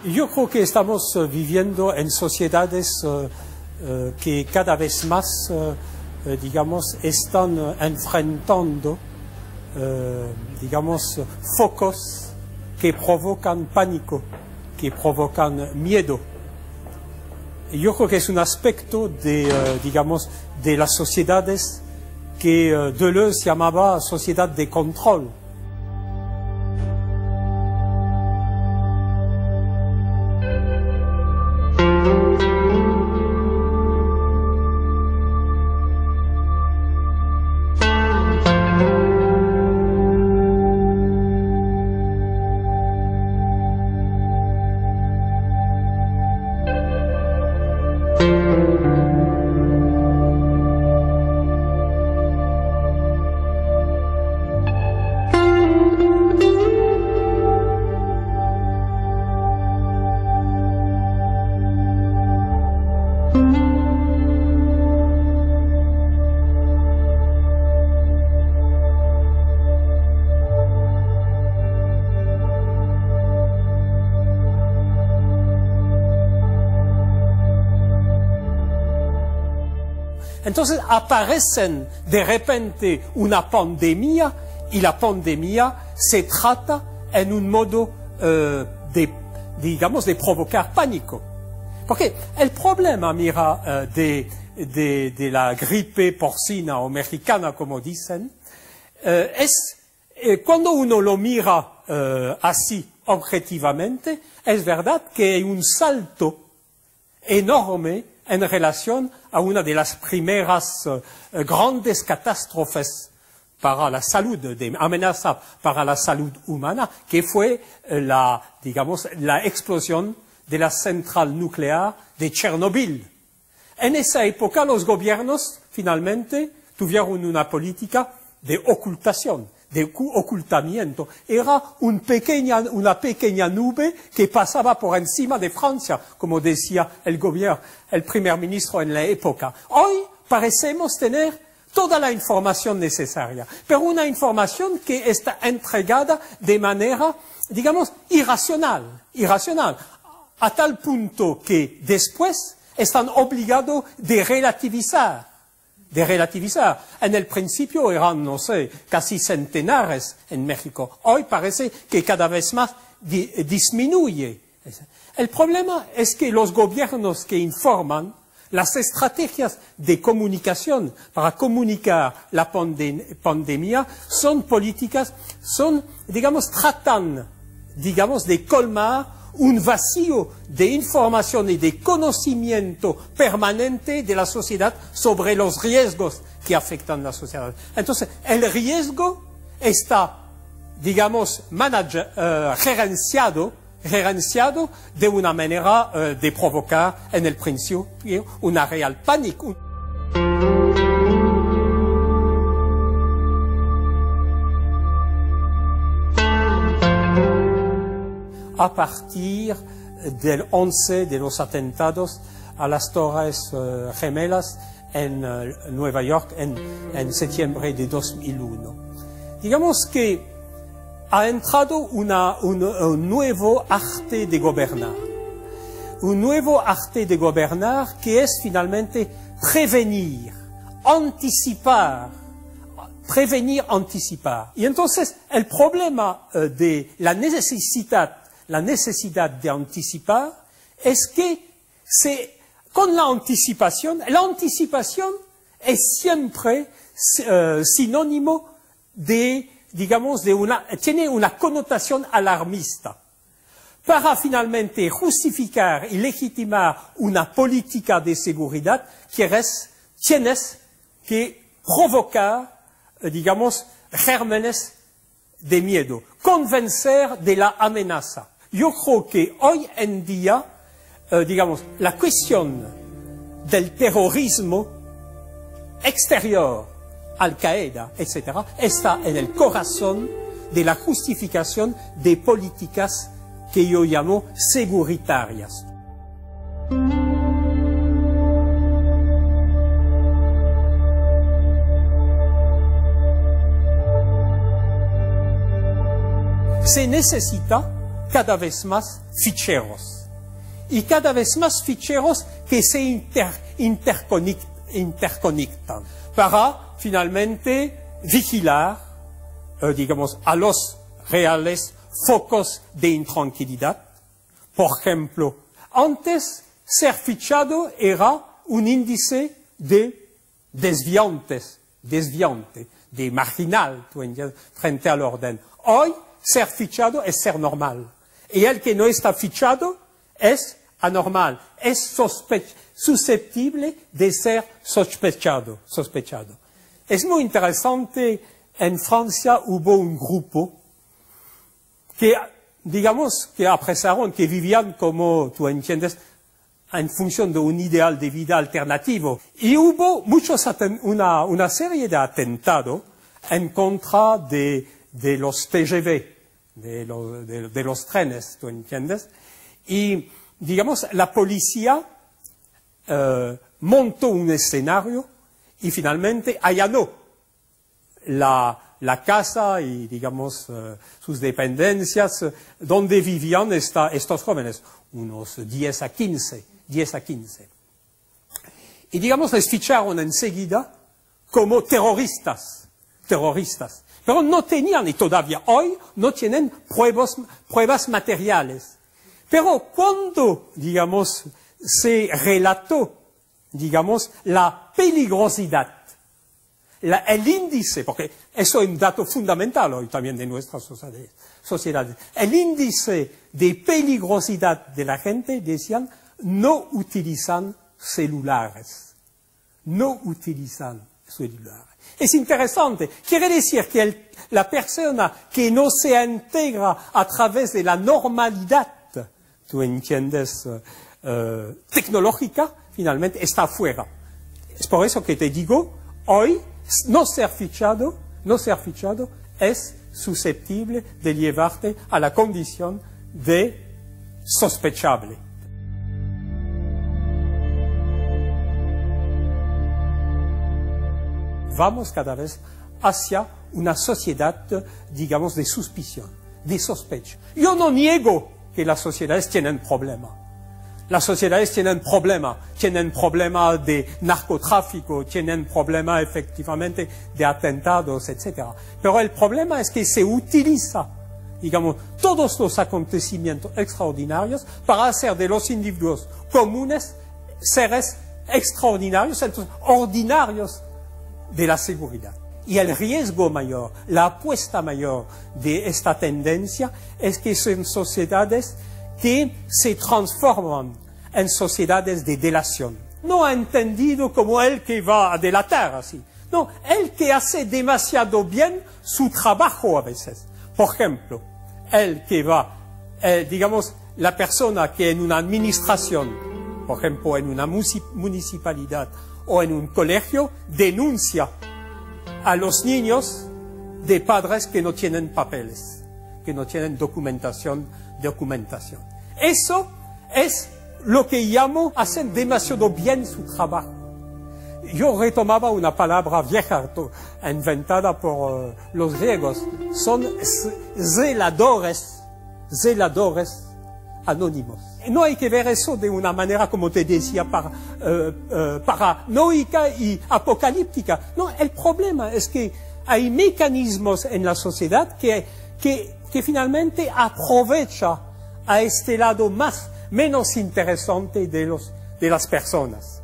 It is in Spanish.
Yo creo que estamos viviendo en sociedades que cada vez más, digamos, están enfrentando, digamos, focos que provocan pánico, que provocan miedo. Yo creo que es un aspecto de, digamos, de las sociedades que Deleuze llamaba sociedad de control. Entonces aparecen de repente una pandemia y la pandemia se trata en un modo digamos, de provocar pánico. Porque el problema, mira, de la gripe porcina o mexicana, como dicen, es cuando uno lo mira así objetivamente, es verdad que hay un salto enorme en relación a una de las primeras grandes catástrofes para la salud, de amenaza para la salud humana, que fue digamos, la explosión de la central nuclear de Chernobyl. En esa época los gobiernos finalmente tuvieron una política de ocultación, de ocultamiento. Era una pequeña nube que pasaba por encima de Francia, como decía el primer ministro en la época. Hoy parecemos tener toda la información necesaria, pero una información que está entregada de manera, digamos, irracional, a tal punto que después están obligados de relativizar. En el principio eran, no sé, casi centenares en México. Hoy parece que cada vez más disminuye. El problema es que los gobiernos que informan, las estrategias de comunicación para comunicar la pandemia son políticas, digamos, tratan, digamos, de colmar un vacío de información y de conocimiento permanente de la sociedad sobre los riesgos que afectan a la sociedad. Entonces, el riesgo está, digamos, gerenciado de una manera de provocar en el principio una real pánico. A partir del 11 de los atentados a las Torres Gemelas en Nueva York en septiembre de 2001. Digamos que ha entrado un nuevo arte de gobernar. Un nuevo arte de gobernar que es finalmente prevenir, anticipar. Y entonces el problema de la necesidad de anticipar es que con la anticipación es siempre sinónimo de, digamos, tiene una connotación alarmista. Para finalmente justificar y legitimar una política de seguridad, tienes que provocar, digamos, gérmenes de miedo, convencer de la amenaza. Yo creo que hoy en día, digamos, la cuestión del terrorismo exterior, Al-Qaeda, etc., está en el corazón de la justificación de políticas que yo llamo seguritarias. Se necesita cada vez más ficheros. Y cada vez más ficheros que se interconectan para finalmente vigilar, digamos, a los reales focos de intranquilidad. Por ejemplo, antes ser fichado era un índice de desviante, de marginal, frente al orden. Hoy, ser fichado es ser normal. Y el que no está fichado es anormal, es susceptible de ser sospechado. Es muy interesante, en Francia hubo un grupo que, digamos, que apreciaron, que vivían como, tú entiendes, en función de un ideal de vida alternativo. Y hubo una serie de atentados en contra de los TGV, de los trenes, ¿tú entiendes? Y, digamos, la policía montó un escenario y finalmente allanó la casa y, digamos, sus dependencias donde vivían estos jóvenes, unos 10 a 15. Y, digamos, les ficharon enseguida como terroristas. Pero no tenían, y todavía hoy, no tienen pruebas materiales. Pero cuando, digamos, se relató, digamos, la peligrosidad, el índice, porque eso es un dato fundamental hoy también de nuestras sociedades, el índice de peligrosidad de la gente, decían, no utilizan celulares. Es interesante. Quiere decir que la persona que no se integra a través de la normalidad, tú entiendes, tecnológica, finalmente está afuera. Es por eso que te digo, hoy, no ser fichado es susceptible de llevarte a la condición de sospechable. Vamos cada vez hacia una sociedad, digamos, de suspición, de sospecha. Yo no niego que las sociedades tienen problemas. Las sociedades tienen problemas de narcotráfico, tienen problemas efectivamente de atentados, etc. Pero el problema es que se utiliza, digamos, todos los acontecimientos extraordinarios para hacer de los individuos comunes seres extraordinarios, entonces ordinarios de la seguridad. Y el riesgo mayor, la apuesta mayor de esta tendencia es que son sociedades que se transforman en sociedades de delación. No entendido como el que va a delatar así. No, el que hace demasiado bien su trabajo a veces. Por ejemplo, el que va, digamos, la persona que en una administración, por ejemplo, en una municipalidad o en un colegio, denuncia a los niños de padres que no tienen papeles, que no tienen documentación. Eso es lo que llamo hacer demasiado bien su trabajo. Yo retomaba una palabra vieja inventada por los griegos. Son zeladores anónimos. No hay que ver eso de una manera, como te decía, paranoica y apocalíptica. No, el problema es que hay mecanismos en la sociedad que finalmente aprovecha a este lado menos interesante de las personas.